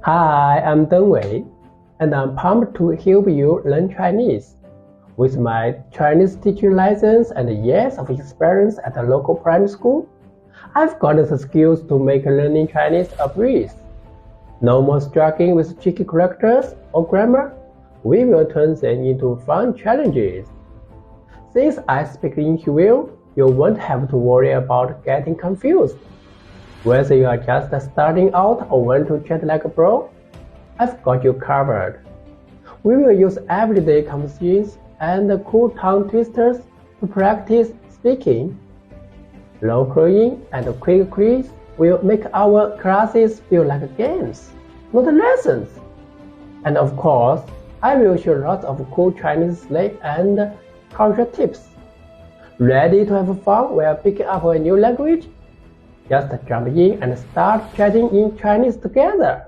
Hi, I'm Deng Wei, and I'm pumped to help you learn Chinese. With my Chinese teaching license and years of experience at a local primary school, I've got the skills to make learning Chinese a breeze. No more struggling with tricky characters or grammar. We will turn them into fun challenges. Since I speak English well, you won't have to worry about getting confused. Whether you are just starting out or want to chat like a pro, I've got you covered. We will use everyday conversations and cool tongue twisters to practice speaking. Low crowing and quick quiz will make our classes feel like games, not lessons. And of course, I will share lots of cool Chinese slang and culture tips. Ready to have fun while picking up a new language? Just jump in and start chatting in Chinese together.